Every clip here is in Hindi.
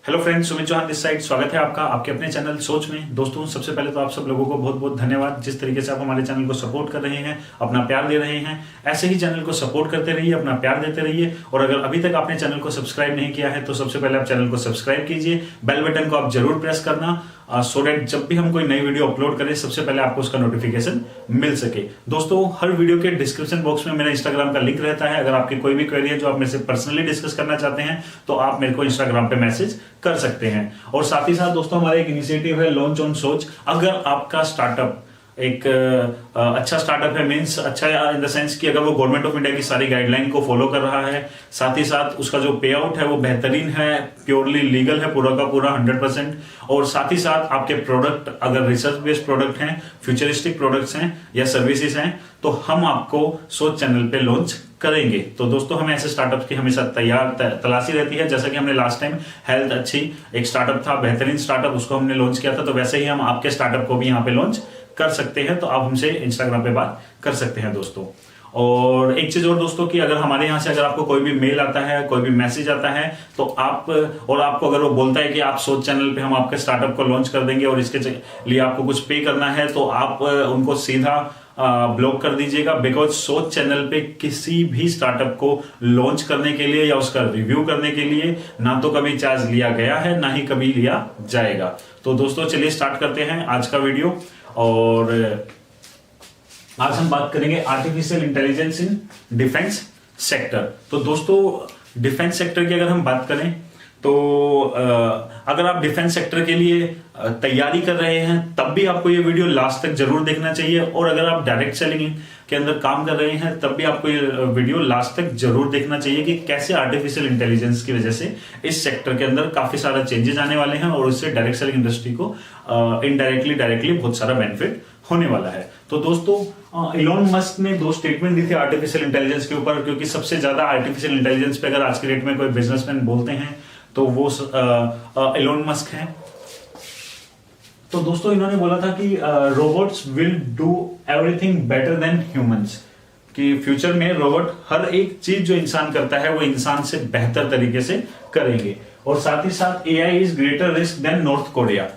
Hello friends, Sumit Chauhan this side. स्वागत है आपका आपके अपने चैनल सोच में। दोस्तों, सबसे पहले तो आप सब लोगों को बहुत बहुत धन्यवाद, जिस तरीके से आप हमारे चैनल को सपोर्ट कर रहे हैं, अपना प्यार दे रहे हैं। ऐसे ही चैनल को सपोर्ट करते रहिए, अपना प्यार देते रहिए। और अगर अभी तक आपने चैनल को सब्सक्राइब नहीं किया है तो सबसे पहले आप चैनल को सब्सक्राइब कीजिए, बेल बटन को आप जरूर प्रेस करना, सो डेट जब भी हम कोई नई वीडियो अपलोड करें सबसे पहले आपको उसका नोटिफिकेशन मिल सके। दोस्तों, हर वीडियो के डिस्क्रिप्शन बॉक्स में मेरा इंस्टाग्राम का लिंक रहता है। अगर आपकी कोई भी क्वेरी है जो आप मेरे से पर्सनली डिस्कस करना चाहते हैं तो आप मेरे को इंस्टाग्राम पे मैसेज कर सकते हैं। और साथ ही साथ दोस्तों, हमारा एक इनिशिएटिव है लॉन्च ऑन सोच। अगर आपका स्टार्टअप एक अच्छा स्टार्टअप है, मींस अच्छा इन द सेंस कि अगर वो गवर्नमेंट ऑफ इंडिया की सारी गाइडलाइन को फॉलो कर रहा है, साथ ही साथ उसका जो पे आउट है वो बेहतरीन है, प्योरली लीगल है पूरा का पूरा 100%, और साथ ही साथ आपके प्रोडक्ट अगर रिसर्च बेस्ड प्रोडक्ट हैं, फ्यूचरिस्टिक प्रोडक्ट्स हैं या सर्विसेज हैं, तो हम आपको सोच चैनल पे लॉन्च करेंगे। तो दोस्तों, हमें ऐसे स्टार्टअप की हमेशा तलाशी रहती है। जैसा कि हमने लास्ट टाइम हेल्थ अच्छी एक स्टार्टअप था, बेहतरीन स्टार्टअप, उसको हमने लॉन्च किया था, तो वैसे ही हम आपके स्टार्टअप को भी यहाँ पे लॉन्च कर सकते हैं। तो आप हमसे इंस्टाग्राम पे बात कर सकते हैं दोस्तों। और एक चीज और दोस्तों, कि अगर हमारे यहाँ से अगर आपको कोई भी मेल आता है, कोई भी मैसेज आता है, तो आप और आपको अगर वो बोलता है कि आप सोच चैनल पे हम आपके स्टार्टअप को लॉन्च कर देंगे और इसके लिए आपको कुछ पे करना है, तो आप उनको सीधा ब्लॉक कर दीजिएगा। बिकॉज सोच चैनल पे किसी भी स्टार्टअप को लॉन्च करने के लिए या उसका रिव्यू करने के लिए ना तो कभी चार्ज लिया गया है, ना ही कभी लिया जाएगा। तो दोस्तों, चलिए स्टार्ट करते हैं आज का वीडियो। और आज हम बात करेंगे artificial intelligence in defence sector. तो दोस्तों, डिफेंस सेक्टर की अगर हम बात करें तो अगर आप डिफेंस सेक्टर के लिए तैयारी कर रहे हैं तब भी आपको ये वीडियो लास्ट तक जरूर देखना चाहिए। और अगर आप डायरेक्ट सेलिंग के अंदर काम कर रहे हैं तब भी आपको ये वीडियो लास्ट तक जरूर देखना चाहिए कि कैसे आर्टिफिशियल इंटेलिजेंस की वजह से इस सेक्टर के अंदर काफी सारा चेंजेस आने वाले हैं और उससे डायरेक्ट सेलिंग इंडस्ट्री को इनडायरेक्टली डायरेक्टली बहुत सारा बेनिफिट होने वाला है। तो दोस्तों, इलॉन मस्क ने 2 स्टेटमेंट दी थी आर्टिफिशियल इंटेलिजेंस के ऊपर, क्योंकि सबसे ज्यादा आर्टिफिशियल इंटेलिजेंस पे अगर आज के डेट में कोई बिजनेसमैन बोलते हैं तो वो इलॉन मस्क है। तो दोस्तों, इन्होंने बोला था कि robots will do everything better than humans, कि फ्यूचर में रोबोट हर एक चीज जो इंसान करता है वो इंसान से बेहतर तरीके से करेंगे। और साथ ही साथ AI is greater risk than North Korea,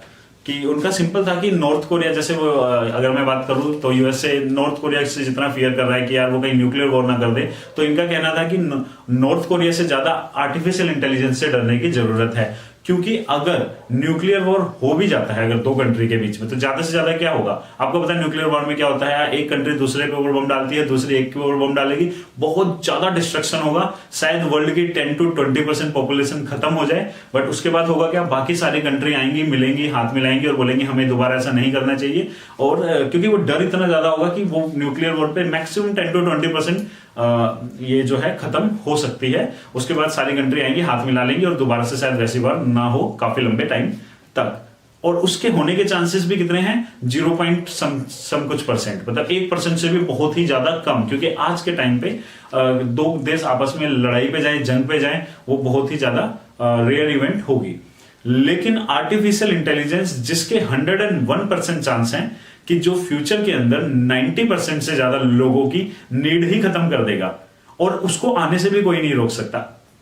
कि उनका सिंपल था कि नॉर्थ कोरिया जैसे वो अगर मैं बात करूं तो यूएसए नॉर्थ कोरिया से जितना फियर कर रहा है कि यार वो कहीं न्यूक्लियर वॉर ना कर दे, तो इनका कहना था कि नॉर्थ कोरिया से ज्यादा आर्टिफिशियल इंटेलिजेंस से डरने की जरूरत है। क्योंकि अगर न्यूक्लियर वॉर हो भी जाता है अगर 2 कंट्री के बीच में, तो ज्यादा से ज्यादा क्या होगा आपको पता है। न्यूक्लियर वॉर में क्या होता है, एक कंट्री दूसरे के ऊपर बम डालती है, दूसरी एक के ऊपर बम डालेगी, बहुत ज्यादा डिस्ट्रक्शन होगा। शायद वर्ल्ड की 10 to 20% पॉपुलेशन खत्म हो जाए, बट उसके बाद होगा क्या, बाकी सारी कंट्री आएंगी, मिलेंगी, हाथ मिलाएंगी और बोलेंगी हमें दोबारा ऐसा नहीं करना चाहिए। और क्योंकि वो डर इतना ज्यादा होगा कि वो न्यूक्लियर वॉर पे मैक्सिमम 10 to 20% ये जो है खत्म हो सकती है। उसके बाद सारी कंट्री आएंगी, हाथ मिला लेंगी और दोबारा से शायद वैसी बार ना हो काफी लंबे टाइम तक। और उसके होने के चांसेस भी कितने हैं, 0. सम कुछ %, मतलब 1% से भी बहुत ही ज्यादा कम। क्योंकि आज के टाइम पे 2 देश आपस में लड़ाई पे जाए, जंग पे जाए, वो बहुत ही ज्यादा रेयर इवेंट होगी। लेकिन आर्टिफिशियल इंटेलिजेंस जिसके 101% चांस हैं कि जो फ्यूचर के अंदर 90% से ज्यादा लोगों की नीड ही खत्म कर देगा और उसको आने से भी कोई नहीं रोक सकता।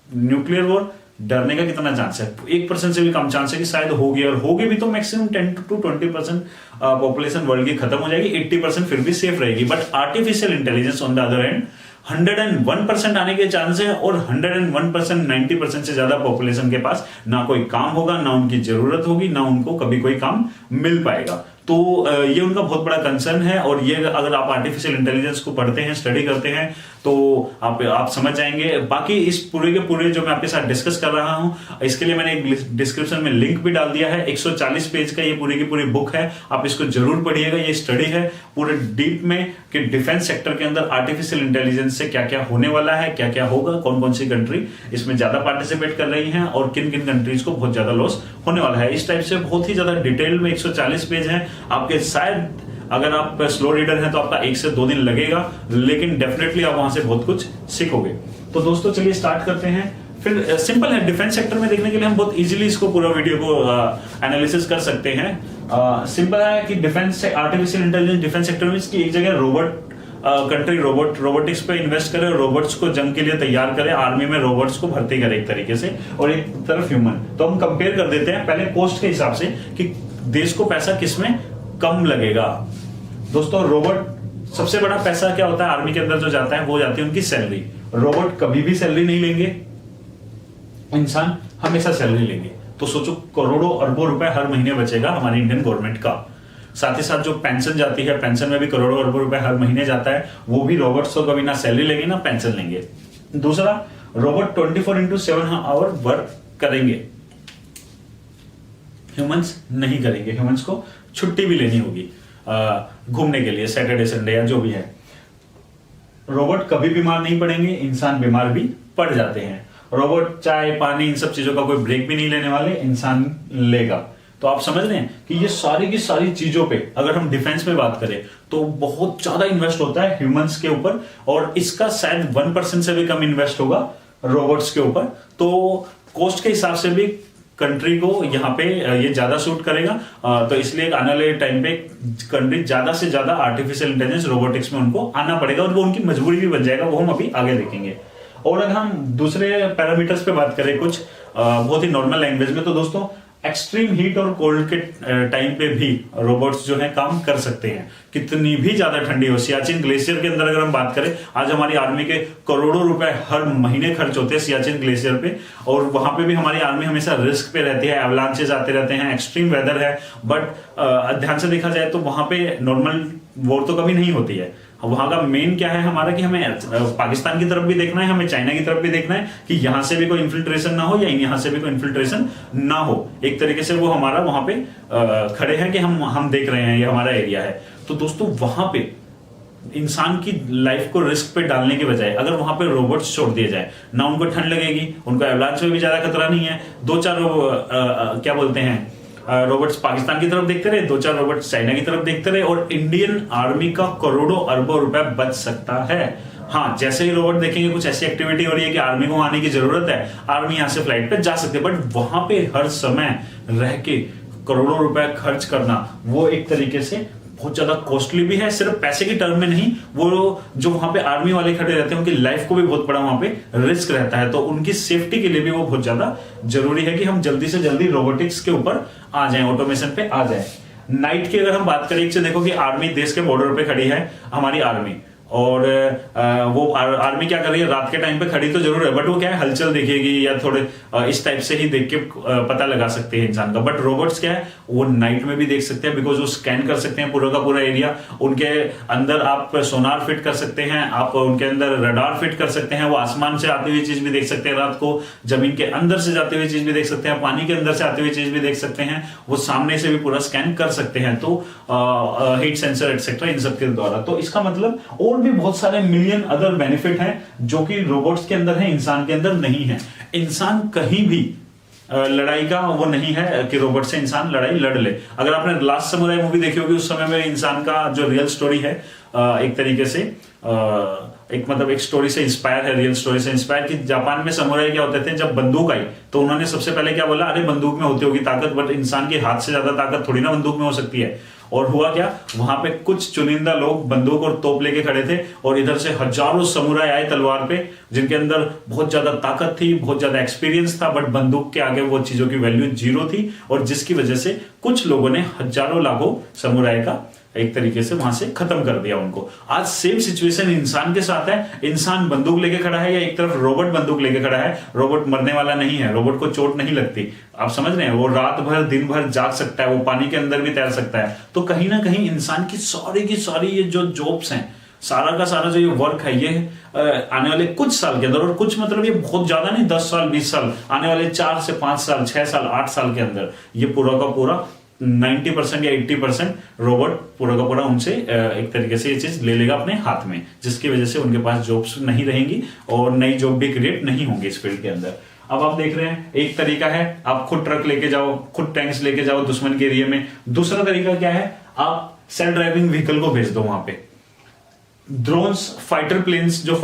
न्यूक्लियर वॉर डरने का कितना चांस है, 1% से भी कम चांस है कि शायद होगी, और होगी भी तो मैक्सिमम 10 to 20% पॉपुलेशन वर्ल्ड की खत्म हो जाएगी, 80% फिर भी सेफ रहेगी। But artificial intelligence on the other hand 101% आने के चांस है और 101% 90% से ज्यादा पॉपुलेशन के पास ना कोई काम होगा, ना उनकी जरूरत होगी, ना उनको कभी कोई काम मिल पाएगा। तो ये उनका बहुत बड़ा कंसर्न है। और ये अगर आप आर्टिफिशियल इंटेलिजेंस को पढ़ते हैं, स्टडी करते हैं, तो आप समझ जाएंगे। बाकी इस पूरे के पूरे जो मैं आपके साथ डिस्कस कर रहा हूं, इसके लिए मैंने एक डिस्क्रिप्शन में लिंक भी डाल दिया है। 140 पेज का ये पूरी की पूरी बुक है, आप इसको जरूर पढ़िएगा। ये स्टडी है पूरे डीप में कि डिफेंस सेक्टर के अंदर आर्टिफिशियल इंटेलिजेंस से क्या क्या होने वाला है, क्या क्या होगा, कौन कौन सी कंट्री इसमें ज्यादा पार्टिसिपेट कर रही है और किन किन कंट्रीज को बहुत ज्यादा लॉस होने वाला है। इस टाइप से बहुत ही ज्यादा डिटेल में 140 पेज है। आपके शायद अगर आप स्लो रीडर हैं तो आपका 1 से 2 दिन लगेगा, लेकिन डेफिनेटली आप वहां से बहुत कुछ सीखोगे। तो दोस्तों, चलिए स्टार्ट करते हैं। फिर सिंपल है, डिफेंस सेक्टर में देखने के लिए हम बहुत इजीली इसको पूरा वीडियो को एनालिसिस कर सकते हैं। सिंपल है कि defence artificial intelligence defence sector में इसकी एक जगह रोबोट कंट्री रोबोटिक्स पे इन्वेस्ट करे, रोबोट्स को जंग के लिए तैयार करे, आर्मी में रोबोट्स को भर्ती करे एक तरीके से, और एक तरफ ह्यूमन। तो हम कंपेयर कर देते हैं पहले कॉस्ट के हिसाब से कि देश को पैसा किसमें कम लगेगा। दोस्तों रोबोट सबसे बड़ा पैसा क्या होता है आर्मी के अंदर जो जाता है, वो जाती है उनकी सैलरी। रोबोट कभी भी सैलरी नहीं लेंगे, इंसान हमेशा सैलरी लेंगे। तो सोचो करोड़ों अरबों रुपए हर महीने बचेगा हमारी इंडियन गवर्नमेंट का। साथ ही साथ जो पेंशन जाती है, पेंशन में भी करोड़ों अरबों रुपए हर महीने जाता है, वो भी रोबोट्स तो कभी ना सैलरी लेंगे ना पेंशन लेंगे। दूसरा, रोबोट 24/7 आवर वर्क करेंगे, ह्यूमंस नहीं करेंगे। ह्यूमंस को छुट्टी भी लेनी होगी घूमने के लिए, सैटरडे संडे या जो भी है। रोबोट कभी बीमार नहीं पड़ेंगे, इंसान बीमार भी पड़ जाते हैं। रोबोट चाय पानी इन सब चीजों का कोई ब्रेक भी नहीं लेने वाले, इंसान लेगा। तो आप समझ रहे हैं कि ये सारी की सारी चीजों पे अगर हम डिफेंस में बात करें तो बहुत ज्यादा इन्वेस्ट होता है ह्यूमंस के ऊपर, और इसका शायद 1% से भी कम इन्वेस्ट होगा रोबोट्स के ऊपर। तो कॉस्ट के हिसाब से भी कंट्री को यहाँ पे ये ज्यादा सूट करेगा। तो इसलिए आने वाले टाइम पे कंट्री ज्यादा से ज्यादा आर्टिफिशियल इंटेलिजेंस रोबोटिक्स में उनको आना पड़ेगा, और वो उनकी मजबूरी भी बन जाएगा, वो हम अभी आगे देखेंगे। और अगर हम दूसरे पैरामीटर्स पे बात करें कुछ बहुत ही नॉर्मल लैंग्वेज में, तो दोस्तों एक्सट्रीम हीट और कोल्ड के टाइम पे भी रोबोट्स जो है काम कर सकते हैं। कितनी भी ज्यादा ठंडी हो, सियाचिन ग्लेशियर के अंदर अगर हम बात करें, आज हमारी आर्मी के करोड़ों रुपए हर महीने खर्च होते हैं सियाचिन ग्लेशियर पे, और वहां पे भी हमारी आर्मी हमेशा रिस्क पे रहती है, एवलांचेस आते रहते हैं, एक्सट्रीम वेदर है। बट ध्यान से देखा जाए तो वहां पे नॉर्मल वॉर तो कभी नहीं होती है। वहां का मेन क्या है हमारा कि हमें पाकिस्तान की तरफ भी देखना है, हमें चाइना की तरफ भी देखना है कि यहां से भी कोई इन्फिल्ट्रेशन ना हो या यहां से भी कोई इन्फिल्ट्रेशन ना हो। एक तरीके से वो हमारा वहां पे खड़े हैं कि हम देख रहे हैं ये हमारा एरिया है। तो दोस्तों वहां पे इंसान की लाइफ को रिस्क पे डालने के बजाय अगर वहां पे रोबोट्स छोड़ दिए जाए, ना उनको ठंड लगेगी, उनको एवलांच में भी ज्यादा खतरा नहीं है। दो चार क्या बोलते हैं रोबोट्स पाकिस्तान की तरफ देखते रहे, दो चार रोबोट्स चाइना की तरफ देखते रहे, और इंडियन आर्मी का करोड़ों अरबों रुपए बच सकता है। हाँ, जैसे ही रोबोट देखेंगे कुछ ऐसी एक्टिविटी हो रही है कि आर्मी को आने की जरूरत है, आर्मी यहां से फ्लाइट पे जा सकते हैं, बट वहां पे हर समय रह के करोड़ों रुपए खर्च करना वो एक तरीके से बहुत ज्यादा कॉस्टली भी है। सिर्फ पैसे की टर्म में नहीं, वो जो वहां पे आर्मी वाले खड़े रहते हैं उनकी लाइफ को भी बहुत बड़ा वहां पे रिस्क रहता है। तो उनकी सेफ्टी के लिए भी वो बहुत ज्यादा जरूरी है कि हम जल्दी से जल्दी रोबोटिक्स के ऊपर आ जाएं, ऑटोमेशन पे आ जाएं। नाइट की अगर हम बात करें, एक से देखो कि आर्मी देश के बॉर्डर पे खड़ी है हमारी आर्मी, और वो आर्मी क्या कर रही है, रात के टाइम पे खड़ी तो जरूर है, बट वो क्या है हलचल देखेगी या थोड़े इस टाइप से ही देख के पता लगा सकते हैं इंसान का। बट रोबोट्स क्या है, वो नाइट में भी देख सकते हैं, बिकॉज वो स्कैन कर सकते हैं पूरा का पूरा एरिया। उनके अंदर आप सोनार फिट कर सकते हैं, आप उनके अंदर रडार फिट कर सकते हैं, वो आसमान से आती हुई चीज भी देख सकते हैं रात को, जमीन के अंदर से जाती हुई चीज भी देख सकते हैं, पानी के अंदर से आती हुई चीज भी देख सकते हैं, वो सामने से भी पूरा स्कैन कर सकते हैं। तो हीट सेंसर एक्सेट्रा इन सब के द्वारा। तो इसका मतलब और भी बहुत सारे मिलियन अदर बेनिफिट हैं जो कि रोबोट्स के अंदर है, इंसान के अंदर नहीं है। इंसान कहीं भी लड़ाई का वो नहीं है कि रोबोट से इंसान लड़ाई लड़ ले। अगर आपने लास्ट समुराई मूवी देखी होगी, उस समय में इंसान का जो रियल स्टोरी है एक तरीके से एक स्टोरी से इंस्पायर है, रियल स्टोरी से इंस्पायर, कि जापान में समुराई क्या होते थे, जब बंदूक आई तो उन्होंने सबसे पहले क्या बोला, अरे बंदूक में होती होगी ताकत, बट इंसान के हाथ से ज्यादा ताकत थोड़ी ना बंदूक में हो सकती है। और हुआ क्या, वहां पे कुछ चुनिंदा लोग बंदूक और तोप लेके खड़े थे, और इधर से हजारों समुराई आए तलवार पे, जिनके अंदर बहुत ज्यादा ताकत थी, बहुत ज्यादा एक्सपीरियंस था, बट बंदूक के आगे वो चीजों की वैल्यू जीरो थी, और जिसकी वजह से कुछ लोगों ने हजारों लाखों समुराई का एक तरीके से वहां से खत्म कर दिया उनको। आज सेम सिचुएशन इंसान के साथ है। इंसान बंदूक लेके खड़ा है या एक तरफ रोबोट बंदूक लेके खड़ा है। रोबोट मरने वाला नहीं है, रोबोट को चोट नहीं लगती, आप समझ रहे हैं। वो रात भर दिन भर जाग सकता है, वो पानी के अंदर भी तैर सकता है। तो कहीं ना कहीं इंसान की सारी ये जो जॉब्स हैं, सारा का सारा जो ये वर्क है, ये आने वाले कुछ साल के अंदर, और कुछ मतलब ये बहुत ज्यादा नहीं, 10 साल 20 साल, आने वाले 4 से 5 साल 6 साल 8 साल के अंदर ये पूरा का पूरा 90% या 80% रोबोट पूरा का पूरा उनसे एक तरीके से ये चीज ले लेगा अपने हाथ में, जिसकी वजह से उनके पास जॉब्स नहीं रहेंगी और नई जॉब भी क्रिएट नहीं होंगी इस फील्ड के अंदर। अब आप देख रहे हैं, एक तरीका है आप खुद ट्रक लेके जाओ, खुद टैंक्स लेके जाओ दुश्मन के एरिया में। दूसरा तरीका क्या है, आप सेल्फ ड्राइविंग व्हीकल को भेज दो वहां पे। ड्रोन्स, फाइटर प्लेन्स, जो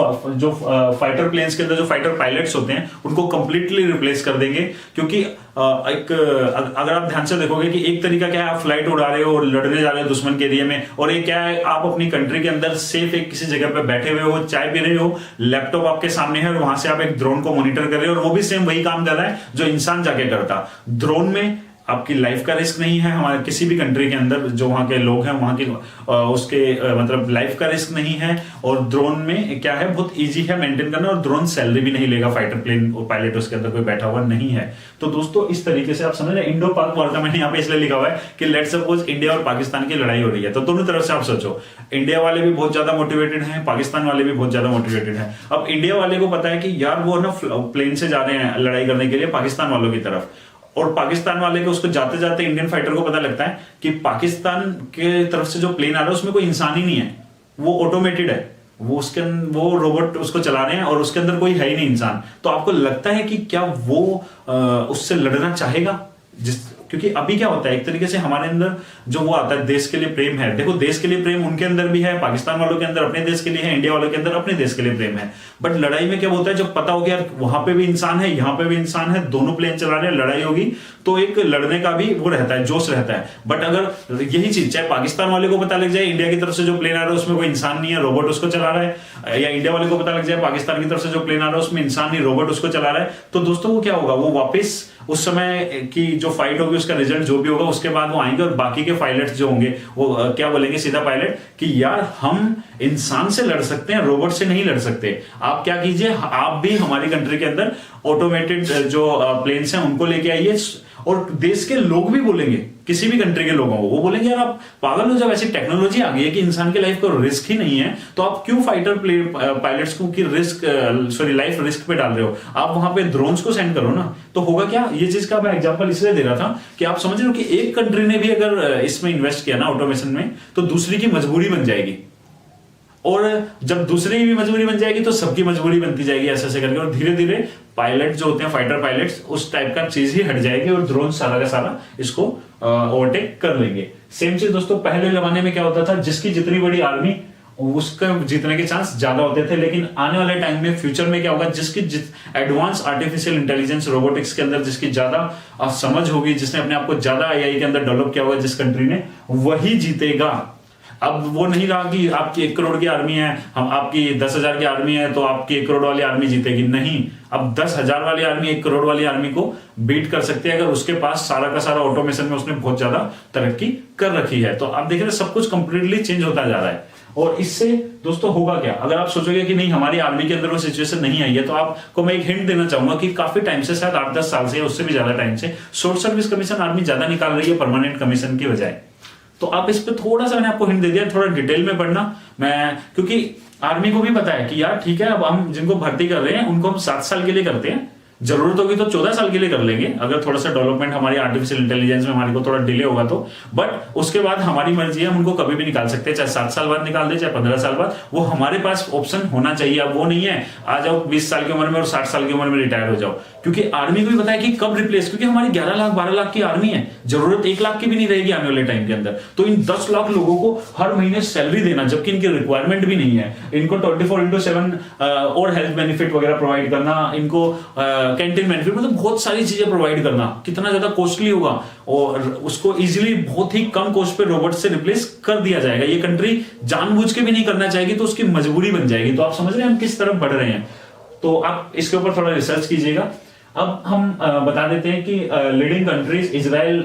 फाइटर प्लेन्स के अंदर जो फाइटर पायलट्स होते हैं उनको कंप्लीटली रिप्लेस कर देंगे। क्योंकि अगर आप ध्यान से देखोगे कि एक तरीका क्या है, आप फ्लाइट उड़ा रहे हो और लड़ने जा रहे हो दुश्मन के एरिया में, और एक क्या है, आप अपनी कंट्री के अंदर सेफ एक किसी जगह पे बैठे हुए हो, चाय पी रहे हो, लैपटॉप आपके सामने है और वहां से आप एक ड्रोन को मॉनिटर कर रहे हो, और वो भी सेम वही काम कर रहा है जो इंसान जाके करता। ड्रोन में आपकी लाइफ का रिस्क नहीं है, हमारे किसी भी कंट्री के अंदर जो वहां के लोग हैं वहां की उसके मतलब लाइफ का रिस्क नहीं है। और ड्रोन में क्या है, बहुत इजी है मेंटेन करना, और ड्रोन सैलरी भी नहीं लेगा, फाइटर प्लेन पायलट उसके अंदर कोई बैठा हुआ नहीं है। तो दोस्तों इस तरीके से आप समझ रहे हैं, इंडो पाक वॉर का मैंने यहाँ पे इसलिए लिखा हुआ है कि लेट्स सपोज इंडिया और पाकिस्तान की लड़ाई हो रही है, तो दोनों तरफ से आप सोचो, इंडिया वाले भी बहुत ज्यादा मोटिवेटेड हैं, पाकिस्तान वाले भी बहुत ज्यादा मोटिवेटेड हैं। अब इंडिया वाले को पता है कि यार वो ना प्लेन से जा रहे हैं लड़ाई करने के लिए पाकिस्तान वालों की तरफ, और पाकिस्तान वाले को उसको जाते जाते इंडियन फाइटर को पता लगता है कि पाकिस्तान के तरफ से जो प्लेन आ रहा है उसमें कोई इंसान ही नहीं है, वो ऑटोमेटेड है, वो रोबोट उसको चला रहे हैं और उसके अंदर कोई है ही नहीं इंसान। तो आपको लगता है कि क्या वो उससे लड़ना चाहेगा? क्योंकि अभी क्या होता है, एक तरीके से हमारे अंदर जो वो आता है देश के लिए प्रेम है, देखो देश के लिए प्रेम उनके अंदर भी है, पाकिस्तान वालों के अंदर अपने देश के लिए है, इंडिया वालों के अंदर अपने देश के लिए प्रेम है। बट लड़ाई में क्या होता है, जब पता हो गया वहां पे भी इंसान है, यहाँ पे भी इंसान है, दोनों प्लेन चला रहे हैं, लड़ाई होगी, तो एक लड़ने का भी वो रहता है, जोश रहता है। बट अगर यही चीज चाहे पाकिस्तान वाले को पता लग जाए इंडिया की तरफ से जो प्लेन आ रहा है उसमें कोई इंसान नहीं है, रोबोट उसको चला रहा है, या इंडिया वाले को पता लग जाए पाकिस्तान की तरफ से जो प्लेन आ रहा है उसमें इंसान नहीं, रोबोट उसको चला रहा है, तो दोस्तों वो क्या होगा, वो वापस उस समय की जो फाइट होगी उसका रिजल्ट जो भी होगा उसके बाद वो आएंगे और बाकी के पायलट्स जो होंगे वो क्या बोलेंगे सीधा पायलट कि यार हम इंसान से लड़ सकते हैं, रोबोट से नहीं लड़ सकते। आप क्या कीजिए, आप भी हमारी कंट्री के अंदर ऑटोमेटेड जो प्लेन्स हैं उनको लेके आइए। और देश के लोग भी बोलेंगे, किसी भी कंट्री के लोगों को वो बोलेंगे यार आप पागल हो, जब ऐसी टेक्नोलॉजी आ गई है कि इंसान की लाइफ को रिस्क ही नहीं है, तो आप क्यों फाइटर पायलट्स को की लाइफ रिस्क पे डाल रहे हो? आप वहां पे ड्रोन्स को सेंड करो ना। तो होगा क्या, ये चीज का मैं एग्जांपल इसलिए दे रहा था कि आप समझ रहे हो कि एक कंट्री ने भी अगर इसमें इन्वेस्ट किया ना ऑटोमेशन में, तो दूसरी की मजबूरी बन जाएगी, और जब दूसरी की भी मजबूरी बन जाएगी तो सबकी मजबूरी बनती जाएगी, ऐसे ऐसे करके, और धीरे धीरे पायलट जो होते हैं फाइटर पायलट्स उस टाइप का चीज ही हट जाएगी और ड्रोन सारा का सारा इसको ओवरटेक कर लेंगे। सेम चीज दोस्तों पहले जमाने में क्या होता था, जिसकी जितनी बड़ी आर्मी उसका जीतने के चांस ज्यादा होते थे। लेकिन आने वाले टाइम में फ्यूचर में क्या होगा, जिसकी एडवांस आर्टिफिशियल इंटेलिजेंस रोबोटिक्स के अंदर जिसकी ज्यादा समझ होगी, जिसने अपने आप को ज्यादा एआई के अंदर डेवलप किया होगा जिस कंट्री ने, वही जीतेगा। अब वो नहीं रहा कि आपकी 1 करोड़ की आर्मी है, हम आपकी 10,000 की आर्मी है तो आपकी 1 करोड़ वाली आर्मी जीतेगी, नहीं। अब 10,000 वाली आर्मी 1 करोड़ वाली आर्मी को बीट कर सकती है अगर उसके पास सारा का सारा ऑटोमेशन में उसने बहुत ज्यादा तरक्की कर रखी है। तो आप देख रहे हैं सब कुछ कंप्लीटली चेंज होता जा रहा है। और इससे दोस्तों होगा क्या, अगर आप सोचोगे कि नहीं हमारी आर्मी के अंदर वो सिचुएशन नहीं आई है, तो आपको मैं एक हिंट देना चाहूंगा कि काफी टाइम से, शायद 8-10 साल से या उससे भी ज्यादा टाइम से शॉर्ट सर्विस कमीशन आर्मी ज्यादा निकाल रही है परमानेंट कमीशन की बजाय। तो आप इस पे थोड़ा सा मैंने आपको हिंट दे दिया, थोड़ा डिटेल में पढ़ना। मैं क्योंकि आर्मी को भी पता है कि यार ठीक है, अब हम जिनको भर्ती कर रहे हैं उनको हम 7 साल के लिए करते हैं, जरूरत होगी तो 14 साल के लिए कर लेंगे अगर थोड़ा सा डेवलपमेंट हमारी आर्टिफिशियल इंटेलिजेंस में हमारे को थोड़ा डिले होगा तो। बट उसके बाद हमारी मर्जी है, हम उनको कभी भी निकाल सकते हैं, चाहे 7 साल बाद निकाल दे चाहे 15 साल बाद, वो हमारे पास ऑप्शन होना चाहिए। अब वो नहीं है आ जाओ 20 साल की उम्र में और 60 साल की उम्र में रिटायर हो जाओ, क्योंकि आर्मी को भी पता है कि कब रिप्लेस, क्योंकि हमारी 11 लाख 12 लाख की आर्मी है, जरूरत 1 लाख की भी नहीं रहेगी आने वाले टाइम के अंदर। तो इन 10 लाख लोगों को हर महीने सैलरी देना, जबकि इनकी रिक्वायरमेंट भी नहीं है, इनको 24/7 और हेल्थ बेनिफिट वगैरह प्रोवाइड करना, इनको कैंटीन बेनिफिट, मतलब बहुत सारी चीजें प्रोवाइड करना कितना ज्यादा कॉस्टली होगा, और उसको इजीली बहुत ही कम कॉस्ट पे रोबोट से रिप्लेस कर दिया जाएगा। ये कंट्री जानबूझ के भी नहीं करना चाहेगी तो उसकी मजबूरी बन जाएगी। तो आप समझ रहे हैं हम किस तरफ बढ़ रहे हैं, तो आप इसके ऊपर थोड़ा रिसर्च कीजिएगा। अब हम बता देते हैं कि leading countries Israel,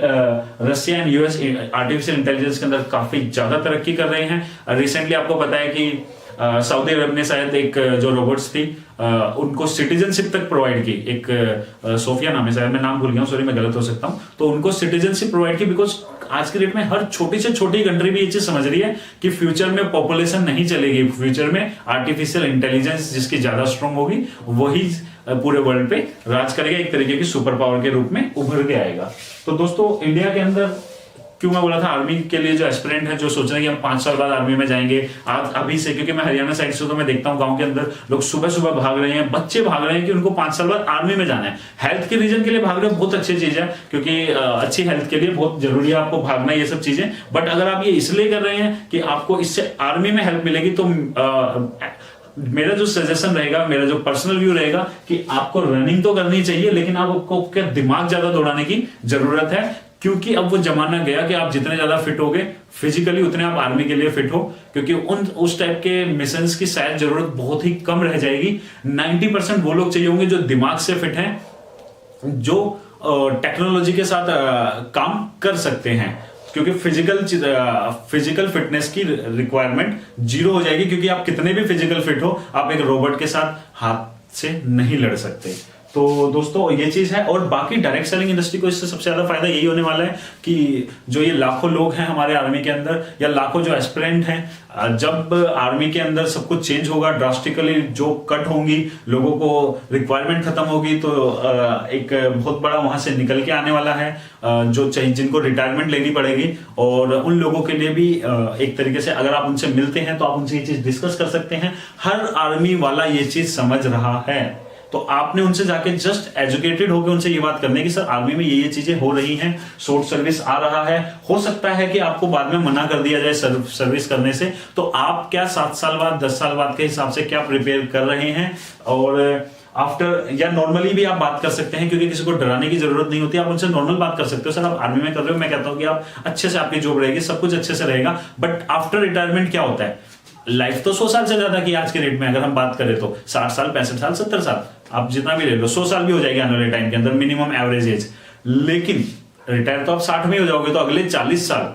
Russia and US artificial intelligence के अंदर काफी ज्यादा तरक्की कर रहे हैं। रिसेंटली आपको पता है कि सऊदी अरब ने शायद एक जो रोबोट्स थी उनको सिटीजनशिप तक प्रोवाइड की, एक सोफिया नाम है शायद, मैं नाम भूल गया हूं, सॉरी मैं गलत हो सकता हूं, तो उनको सिटीजनशिप प्रोवाइड की, बिकॉज आज के डेट में हर छोटी से छोटी कंट्री भी ये चीज समझ रही है कि फ्यूचर में पॉपुलेशन नहीं चलेगी, फ्यूचर में आर्टिफिशियल इंटेलिजेंस जिसकी ज्यादा स्ट्रांग होगी वही पूरे वर्ल्ड पे राज करेगा, एक तरीके की सुपर पावर के रूप में उभर के आएगा। तो दोस्तों इंडिया के अंदर क्यों मैं बोला था आर्मी के लिए जो एस्पिरेंट है, जो सोच रहे हैं कि हम 5 साल बाद आर्मी में जाएंगे, आज अभी से, क्योंकि मैं हरियाणा साइड से तो मैं देखता हूँ गांव के अंदर लोग सुबह सुबह भाग रहे हैं, बच्चे भाग रहे हैं कि उनको 5 साल बाद आर्मी में जाना है। हेल्थ के रीजन के लिए भाग रहे हैं, बहुत अच्छी चीज है, क्योंकि अच्छी हेल्थ के लिए बहुत जरूरी है आपको भागना, ये सब चीजें। बट अगर आप ये इसलिए कर रहे हैं कि आपको इससे आर्मी में हेल्प मिलेगी, तो मेरा जो सजेशन रहेगा, मेरा जो पर्सनल व्यू रहेगा कि आपको रनिंग तो करनी चाहिए, लेकिन आपको क्या दिमाग ज्यादा दौड़ाने की जरूरत है, क्योंकि अब वो जमाना गया कि आप जितने ज्यादा फिट होगे फिजिकली, उतने आप आर्मी के लिए फिट हो, क्योंकि उस टाइप के मिशंस की शायद जरूरत बहुत ही कम रह जाएगी। 90% वो लोग चाहिए होंगे जो दिमाग से फिट हैं, जो टेक्नोलॉजी के साथ काम कर सकते हैं, क्योंकि फिजिकल फिटनेस की रिक्वायरमेंट 0 हो जाएगी, क्योंकि आप कितने भी फिजिकल फिट हो, आप एक रोबोट के साथ हाथ से नहीं लड़ सकते। तो दोस्तों ये चीज है। और बाकी डायरेक्ट सेलिंग इंडस्ट्री को इससे सबसे ज्यादा फायदा यही होने वाला है कि जो ये लाखों लोग हैं हमारे आर्मी के अंदर, या लाखों जो एस्पिरेंट हैं, जब आर्मी के अंदर सब कुछ चेंज होगा ड्रास्टिकली, जो कट होंगी, लोगों को रिक्वायरमेंट खत्म होगी, तो एक बहुत बड़ा वहां से निकल के आने वाला है, जो चाहिए, जिनको रिटायरमेंट लेनी पड़ेगी। और उन लोगों के लिए भी एक तरीके से अगर आप उनसे मिलते हैं तो आप उनसे ये चीज डिस्कस कर सकते हैं। हर आर्मी वाला ये चीज समझ रहा है, तो आपने उनसे जाके जस्ट एजुकेटेड होकर उनसे ये बात करनी है कि सर आर्मी में ये चीजें हो रही हैं, शॉर्ट सर्विस आ रहा है, हो सकता है कि आपको बाद में मना कर दिया जाए सर्विस करने से, तो आप क्या 7 साल बाद 10 साल बाद के हिसाब से क्या प्रिपेयर कर रहे हैं। और आफ्टर, या नॉर्मली भी आप बात कर सकते हैं, क्योंकि किसी को डराने की जरूरत नहीं होती, आप उनसे नॉर्मल बात कर सकते हो। सर आप आर्मी में कर रहे हो, मैं कहता हूं कि आप अच्छे से, आपकी जॉब रहेगी, सब कुछ अच्छे से रहेगा, बट आफ्टर रिटायरमेंट क्या होता है, लाइफ तो 100 साल से ज्यादा की आज के रेट में अगर हम बात करें तो 60 साल 65 साल 70 साल, आप जितना भी ले लो, 100 साल भी हो जाएगी आने वाले टाइम के अंदर मिनिमम एवरेज एज। लेकिन रिटायर तो आप 60 में हो जाओगे, तो अगले 40 साल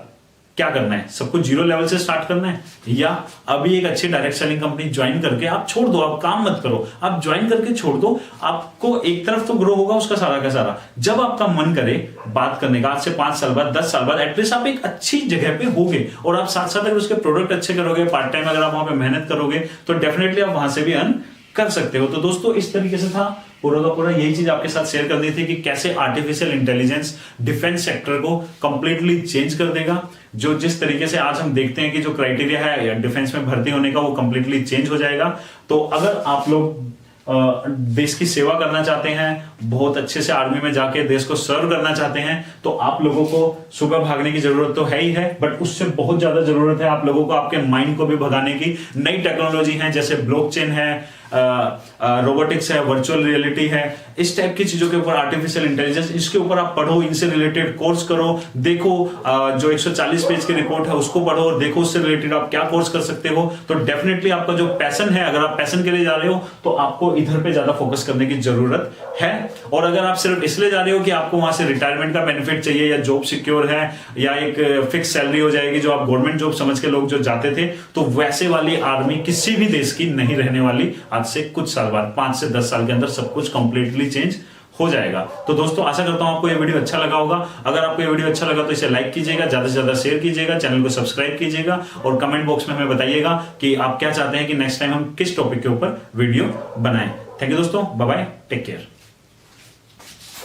क्या करना है, सब कुछ 0 लेवल से स्टार्ट करना है, या अभी एक अच्छी डायरेक्ट सेलिंग कंपनी ज्वाइन करके आप छोड़ दो, आप काम मत करो, आप ज्वाइन करके छोड़ दो, आपको एक तरफ तो ग्रो होगा उसका सारा का सारा। जब आपका मन करे बात करने का, आज से 5 साल बाद 10 साल बाद एटलीस्ट आप एक अच्छी जगह पे होगे, और आप साथ साथ अगर उसके प्रोडक्ट अच्छे करोगे, पार्ट टाइम अगर आप वहां पे मेहनत करोगे, तो डेफिनेटली आप वहां से भी अर्न कर सकते हो। तो दोस्तों इस तरीके से था पूरा का पूरा, यही चीज आपके साथ शेयर करनी थी कि कैसे आर्टिफिशियल इंटेलिजेंस डिफेंस सेक्टर को कंप्लीटली चेंज कर देगा। जो जिस तरीके से आज हम देखते हैं कि जो क्राइटेरिया है डिफेंस में भर्ती होने का, वो कंप्लीटली चेंज हो जाएगा। तो अगर आप लोग देश की सेवा करना चाहते हैं, बहुत अच्छे से आर्मी में जाके देश को सर्व करना चाहते हैं, तो आप लोगों को सुबह भागने की जरूरत तो है ही है, बट उससे बहुत ज्यादा जरूरत है आप लोगों को आपके माइंड को भी भगाने की। नई टेक्नोलॉजी है, जैसे ब्लॉकचेन है, रोबोटिक्स है, वर्चुअल रियलिटी है, इस टाइप की चीजों के ऊपर, आर्टिफिशियल इंटेलिजेंस, इसके ऊपर आप पढ़ो, इनसे रिलेटेड कोर्स करो, देखो जो 140 पेज की रिपोर्ट है उसको पढ़ो, देखो उससे रिलेटेड आप क्या कोर्स कर सकते हो। तो डेफिनेटली आपका जो पैशन है, अगर आप पैशन के लिए जा रहे हो तो आपको इधर पे ज्यादा फोकस करने की जरूरत है। और अगर आप सिर्फ इसलिए जा रहे हो कि आपको वहां से रिटायरमेंट का बेनिफिट चाहिए, या जॉब सिक्योर है, या एक फिक्स सैलरी हो जाएगी जो आप गवर्नमेंट जॉब समझ के लोग जो जाते थे, तो वैसे वाली आर्मी किसी भी देश की नहीं रहने वाली। आज से कुछ साल बाद, 5 से 10 साल के अंदर सब कुछ कंप्लीटली चेंज हो जाएगा। तो दोस्तों आशा करता हूं आपको ये वीडियो अच्छा लगा होगा। अगर आपको ये वीडियो अच्छा लगा तो इसे लाइक कीजिएगा, ज्यादा से ज्यादा शेयर कीजिएगा, चैनल को सब्सक्राइब कीजिएगा, और कमेंट बॉक्स में हमें बताइएगा कि आप क्या चाहते हैं कि नेक्स्ट टाइम हम किस टॉपिक के ऊपर वीडियो बनाएं। थैंक यू दोस्तों, बाय बाय, टेक केयर।